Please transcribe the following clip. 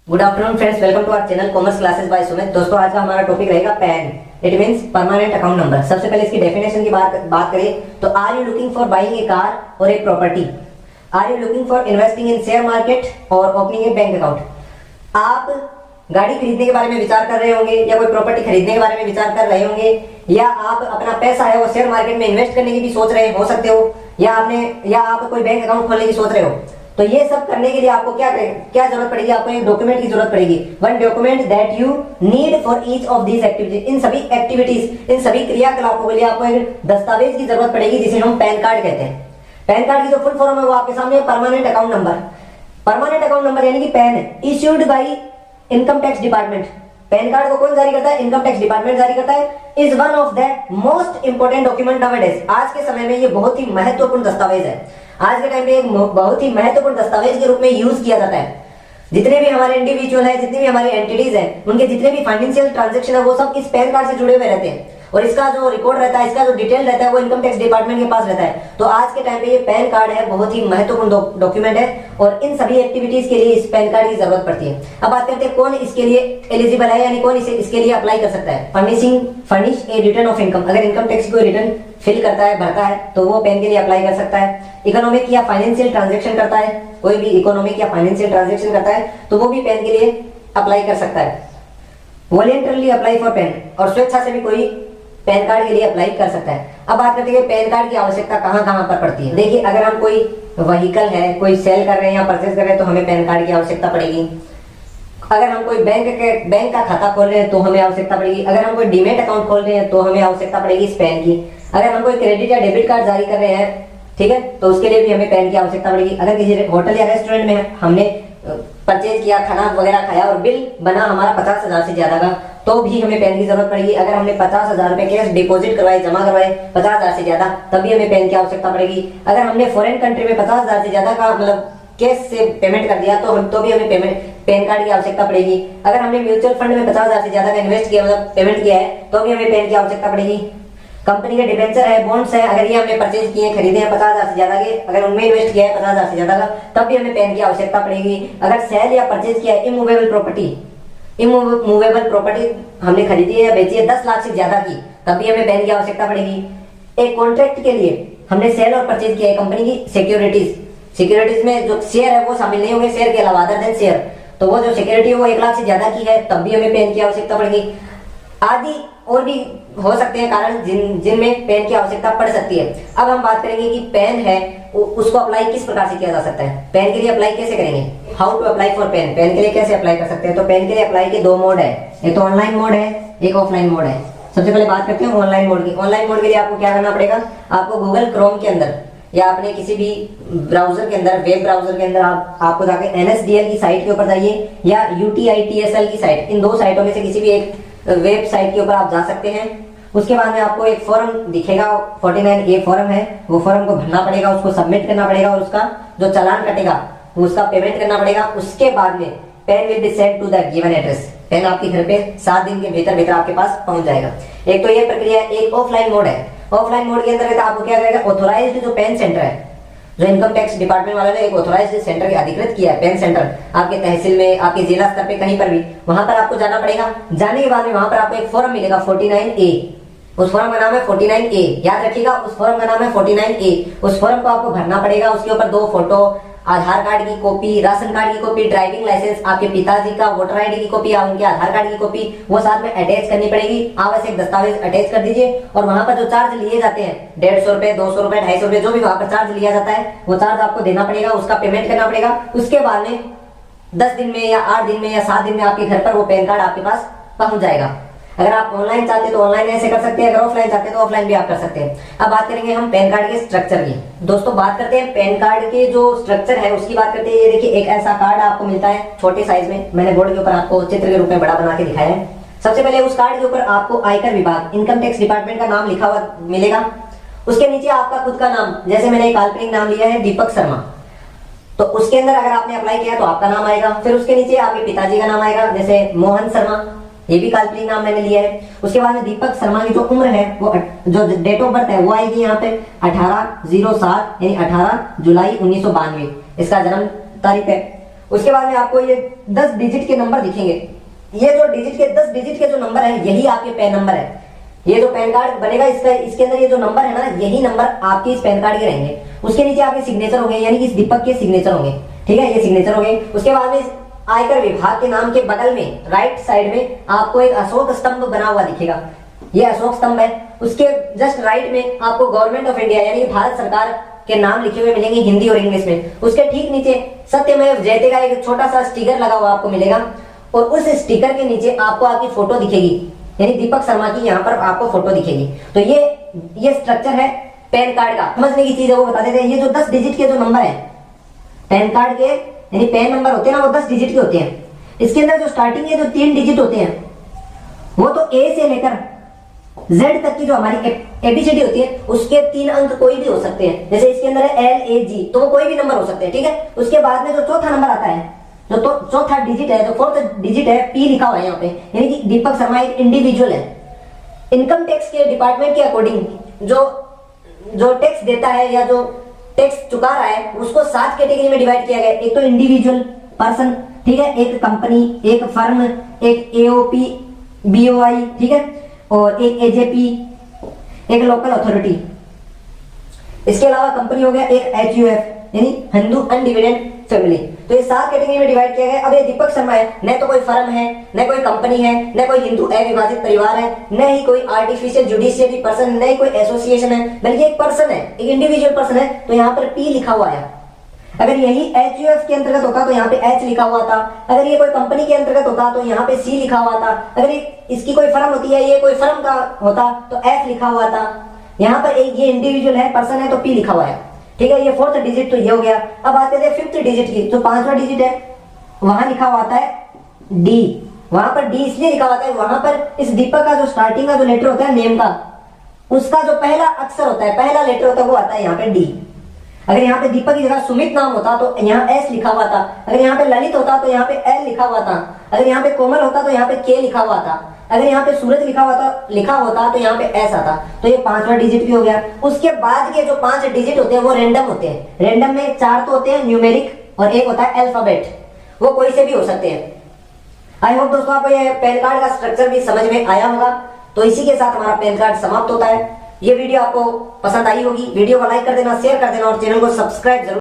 Good afternoon friends, welcome to our channel commerce classes by Sumit. दोस्तों, आज का हमारा टॉपिक रहेगा PAN. It means permanent account number. सबसे पहले इसकी डेफिनेशन की बात करें तो are you looking for buying a car और a property, are you looking for investing in share market और ओपनिंग ए बैंक अकाउंट। आप गाड़ी खरीदने के बारे में विचार कर रहे होंगे या कोई प्रॉपर्टी खरीदने के बारे में विचार कर रहे होंगे, या आप अपना पैसा है वो शेयर मार्केट में इन्वेस्ट करने की भी सोच रहे हो सकते हो, या आप कोई बैंक अकाउंट खोलने की सोच रहे हो। तो ये सब करने के लिए आपको क्या जरूरत पड़ेगी? आपको एक डॉक्यूमेंट की जरूरत पड़ेगी। One document that you need for each of these activities. इन सभी एक्टिविटीज, इन सभी क्रियाकलापों के लिए आपको एक दस्तावेज की जरूरत पड़ेगी जिसे हम पैन कार्ड कहते हैं। पैन कार्ड की जो फुल फॉर्म है वो आपके सामने permanent account number. Permanent account number यानी कि pan issued by income tax department. Pan card को कौन जारी करता है? इनकम टैक्स डिपार्टमेंट जारी करता है। Is one of the most important document nowadays. आज के समय में ये बहुत ही महत्वपूर्ण दस्तावेज है। आज के टाइम पे एक बहुत ही महत्वपूर्ण दस्तावेज के रूप में यूज किया जाता है। जितने भी हमारे इंडिविजुअल है, जितनी भी हमारी एंटिटीज है, उनके जितने भी फाइनेंशियल ट्रांजैक्शन है वो सब इस पैन कार्ड से जुड़े हुए रहते हैं। और इसका जो रिकॉर्ड रहता है, इसका जो डिटेल रहता है वो इनकम टैक्स डिपार्टमेंट के पास रहता है। तो आज के टाइम पे ये पैन कार्ड है बहुत ही महत्वपूर्ण डॉक्यूमेंट है और इन सभी एक्टिविटीज के लिए इस पैन कार्ड की जरूरत पड़ती है। अब बात करते हैं कौन इसके लिए एलिजिबल है, यानी कौन इसके लिए अप्लाई कर सकता है। Furnish A return of income. अगर इनकम टैक्स को रिटर्न फिल करता है, भरता है, तो वो पैन के लिए अप्लाई कर सकता है। इकोनॉमिक या फाइनेंशियल ट्रांजैक्शन करता है, कोई भी इकोनॉमिक या फाइनेंशियल ट्रांजैक्शन करता है तो वो भी पैन के लिए अप्लाई कर सकता है। वॉलंटरली अप्लाई फॉर पैन, और स्वेच्छा से भी कोई पैन कार्ड के लिए अप्लाई कर सकता है। अब बात करते हैं पैन कार्ड की आवश्यकता कहां कहां पर पड़ती है। देखिए, अगर हम कोई व्हीकल है, कोई सेल कर रहे हैं या परचेज कर रहे हैं तो हमें पैन कार्ड की आवश्यकता पड़ेगी। अगर हम कोई बैंक का खाता खोल रहे हैं तो हमें आवश्यकता पड़ेगी। अगर हम कोई डीमेट अकाउंट खोल रहे हैं तो हमें आवश्यकता पड़ेगी इस पैन की। अगर हम कोई क्रेडिट या डेबिट कार्ड जारी कर रहे हैं, ठीक है, तो उसके लिए भी हमें पैन की आवश्यकता पड़ेगी। अगर किसी होटल या रेस्टोरेंट में हमने परचेज किया, खाना वगैरह खाया और बिल बना हमारा 50,000 से ज्यादा का, तो भी हमें पैन की जरूरत पड़ेगी। अगर हमने 50,000 रुपए कैश डिपॉजिट करवाए, जमा करवाए 50,000 से ज्यादा, तभी हमें पैन की आवश्यकता पड़ेगी। अगर हमने फॉरेन कंट्री में 50,000 से ज्यादा का मतलब कैश से पेमेंट कर दिया तो भी हमें पैन कार्ड की आवश्यकता पड़ेगी। अगर हमने म्यूचुअल फंड में 50,000 से ज्यादा का इन्वेस्ट किया, मतलब पेमेंट किया है, तो भी हमें पैन की आवश्यकता पड़ेगी। कंपनी के डिबेंचर है, बॉन्ड्स है, अगर ये हमने परचेज किए, खरीदे हैं 50,000 से ज्यादा के, अगर उनमें इन्वेस्ट किया है 50,000 से ज्यादा का, तब भी हमें पैन की आवश्यकता पड़ेगी। अगर सेल या परचेज किया है इमूवेबल प्रॉपर्टी हमने खरीदी है या बेची है 10 लाख से ज्यादा की, तब भी हमें पैन की आवश्यकता पड़ेगी। एक कॉन्ट्रैक्ट के लिए हमने सेल और परचेज किया है कंपनी की सिक्योरिटीज में जो शेयर है वो शामिल नहीं होंगे, शेयर के अलावा अदर देन शेयर, तो वो जो सिक्योरिटी है वो 1 लाख से ज्यादा की है, तब भी हमें पैन की आवश्यकता पड़ेगी। आदि और भी हो सकते हैं कारण जिनमें पैन की आवश्यकता पड़ सकती है। अब हम बात करेंगे कि पैन है उसको अप्लाई किस प्रकार से किया जा सकता है। पैन के लिए अप्लाई कैसे करेंगे? How to apply for PAN. PAN के लिए कैसे अप्लाई कर सकते हैं? तो पैन के लिए अप्लाई के 2 मोड है, एक तो ऑनलाइन मोड है, एक ऑफलाइन मोड है। सबसे पहले बात करते हैं ऑनलाइन मोड की। ऑनलाइन मोड के लिए आपको क्या करना पड़ेगा? आपको गूगल क्रोम के अंदर या अपने किसी भी ब्राउजर के अंदर, वेब ब्राउजर के अंदर आपको जाकर NSDL की साइट के ऊपर जाइए या UTITSL की साइट, इन 2 साइटों में से किसी भी एक वेबसाइट के ऊपर आप जा सकते हैं। उसके बाद में आपको एक फॉर्म दिखेगा, 49A फॉर्म है, वो फॉर्म को भरना पड़ेगा, उसको सबमिट करना पड़ेगा और उसका जो चालान कटेगा उसका पेमेंट करना पड़ेगा। उसके बाद में PAN will be send to the given address. PAN आपके घर पे 7 दिन के भीतर आपके पास पहुंच जाएगा। एक तो ये प्रक्रिया है। एक ऑफलाइन मोड है। ऑफलाइन मोड के अंदर आपको क्या करेगा? ऑथोराइज्ड जो पेन सेंटर है, जो इनकम टैक्स डिपार्टमेंट वाले ने एक ऑथोराइज्ड सेंटर के अधिकृत किया है, पेन सेंटर, आपके तहसील में, आपके जिला स्तर पे कहीं पर भी, वहां पर आपको जाना पड़ेगा। जाने के बाद में वहां पर आपको एक फॉर्म मिलेगा 49A। उस फॉर्म का नाम है 49A, याद रखिएगा, उस फॉर्म का नाम है 49A। उस फॉर्म को आपको भरना पड़ेगा। उसके ऊपर 2 फोटो, आधार कार्ड की कॉपी, राशन कार्ड की कॉपी, ड्राइविंग लाइसेंस, आपके पिताजी का वोटर आईडी की कॉपी या उनके आधार कार्ड की कॉपी, वो साथ में अटैच करनी पड़ेगी। आवश्यक दस्तावेज अटैच कर दीजिए। और वहां पर जो चार्ज लिए जाते हैं 150 रुपए, 200 रुपए, 250 रुपए, जो भी वहां पर चार्ज लिया जाता है वो चार्ज आपको देना पड़ेगा, उसका पेमेंट करना पड़ेगा। उसके बाद में 10 दिन में या 8 दिन में या 7 दिन में आपके घर पर वो पैन कार्ड आपके पास पहुंच जाएगा। अगर आप ऑनलाइन चाहते हैं तो ऑनलाइन ऐसे कर सकते हैं, अगर ऑफलाइन चाहते हैं तो ऑफलाइन भी आप कर सकते हैं। अब बात करेंगे हम पैन कार्ड के स्ट्रक्चर की। दोस्तों, बात करते हैं पैन कार्ड के जो स्ट्रक्चर है उसकी बात करते हैं। ये देखिए, एक ऐसा कार्ड आपको मिलता है छोटे साइज में, मैंने बोर्ड के ऊपर आपको चित्र के रूप में बड़ा बना के दिखाया है। सबसे पहले उस कार्ड के ऊपर आपको आयकर विभाग, इनकम टैक्स डिपार्टमेंट का नाम लिखा हुआ मिलेगा। उसके नीचे आपका खुद का नाम, जैसे मैंने एक काल्पनिक नाम लिया है दीपक शर्मा, तो उसके अंदर अगर आपने अप्लाई किया तो आपका नाम आएगा। फिर उसके नीचे आपके पिताजी का नाम आएगा, जैसे मोहन शर्मा, ये भी काल्पनिक नाम मैंने लिया है। उसके बाद में दीपक शर्मा की जो उम्र है, वो जो डेट ऑफ बर्थ है वो आएगी यहाँ पे 18/07 यानी 18 जुलाई 1992 इसका जन्म तारीख है। उसके बाद में आपको ये 10 डिजिट के नंबर दिखेंगे। ये जो डिजिट के 10 डिजिट के जो नंबर है यही आपके पैन नंबर है। ये जो पैन कार्ड बनेगा इसके अंदर ये जो नंबर है ना, यही नंबर आपके इस पैन कार्ड के रहेंगे। उसके नीचे आपके सिग्नेचर होंगे, यानी कि इस दीपक के सिग्नेचर होंगे। ठीक है, ये सिग्नेचर होंगे। उसके बाद में आयकर विभाग के नाम के बगल में राइट साइड में आपको एक अशोक स्तंभ बना हुआ दिखेगा। ये अशोक स्तंभ है। उसके जस्ट राइट में आपको गवर्नमेंट ऑफ इंडिया यानी भारत सरकार के नाम लिखे हुए मिलेंगे हिंदी और इंग्लिश में। उसके ठीक नीचे सत्यमेव जयते का एक छोटा सा स्टिकर लगा हुआ आपको मिलेगा, और उस स्टिकर के नीचे आपको आपकी फोटो दिखेगी, यानी दीपक शर्मा की यहाँ पर आपको फोटो दिखेगी। तो ये स्ट्रक्चर है पैन कार्ड का। समझने की चीज है वो बता देते हैं। ये जो 10 डिजिट के जो नंबर है पैन कार्ड के, यानी पैन नंबर होते हैं ना, वो 10 डिजिट के होते हैं। इसके अंदर जो स्टार्टिंग के जो 3 डिजिट होते हैं वो तो ए से लेकर जेड तक की जो हमारी एबीसीडी होती है उसके 3 अंक कोई भी हो सकते हैं। जैसे इसके अंदर है LAG, तो वो कोई भी नंबर हो सकते हैं। ठीक है, उसके बाद में जो चौथा नंबर आता है, जो तो चौथा डिजिट है, जो 4th डिजिट है, P लिखा हुआ है यहाँ पे, यानी कि दीपक शर्मा एक इंडिविजुअल है। इनकम टैक्स के डिपार्टमेंट के अकॉर्डिंग जो टैक्स देता है या जो टैक्स चुका रहा है उसको 7 कैटेगरी में डिवाइड किया गया। एक तो इंडिविजुअल पर्सन, ठीक है, एक कंपनी, एक फर्म, एक AOP BOI, ठीक है, और एक AJP, एक लोकल अथॉरिटी। इसके अलावा कंपनी हो गया एक HUF यानी हिंदू अनडिविडेंड फैमिली। तो ये 7 कैटेगरी में डिवाइड किया गया। अब ये दीपक शर्मा है, न तो कोई फर्म है, न कोई कंपनी है, न कोई हिंदू अविभाजित परिवार है, न ही कोई आर्टिफिशियल जुडिशियरी पर्सन, न ही कोई एसोसिएशन है, बल्कि एक पर्सन है, एक इंडिविजुअल पर्सन है। तो यहाँ पर P लिखा हुआ है। अगर यही HUF के अंतर्गत होता तो यहाँ पे H लिखा हुआ था। अगर ये कोई कंपनी के अंतर्गत होता तो यहाँ पे C लिखा हुआ था। अगर इसकी कोई फर्म होती है, ये कोई फर्म का होता तो F लिखा हुआ था। यहाँ पर एक ये इंडिविजुअल है, पर्सन है, तो P लिखा हुआ है। ठीक है, ये 4th डिजिट तो ये हो गया। अब आते थे 5th डिजिट की, जो 5वां डिजिट है वहां लिखा हुआ है D। वहां पर D इसलिए लिखा हुआ है, वहां पर इस दीपक का जो स्टार्टिंग का जो लेटर होता है नेम का, उसका जो पहला अक्षर होता है, पहला लेटर होता है, वो आता है यहाँ पे D। अगर यहाँ पे दीपक की जगह सुमित नाम होता तो यहाँ S लिखा हुआ था। अगर यहाँ पे ललित होता तो यहाँ पे L लिखा हुआ था। अगर यहाँ पे कोमल होता तो यहाँ पे K लिखा हुआ था। अगर यहाँ पे सूरज लिखा होता तो यहाँ पे S आता। तो ये 5वां डिजिट भी हो गया। उसके बाद के जो 5 डिजिट होते हैं वो रेंडम होते हैं। रेंडम में 4 तो होते हैं न्यूमेरिक और एक होता है अल्फाबेट, वो कोई से भी हो सकते हैं। आई होप दोस्तों आपको ये पैन कार्ड का स्ट्रक्चर भी समझ में आया होगा। तो इसी के साथ हमारा पैन कार्ड समाप्त होता है। ये वीडियो आपको पसंद आई होगी, वीडियो को लाइक कर देना, शेयर कर देना और चैनल को सब्सक्राइब जरूर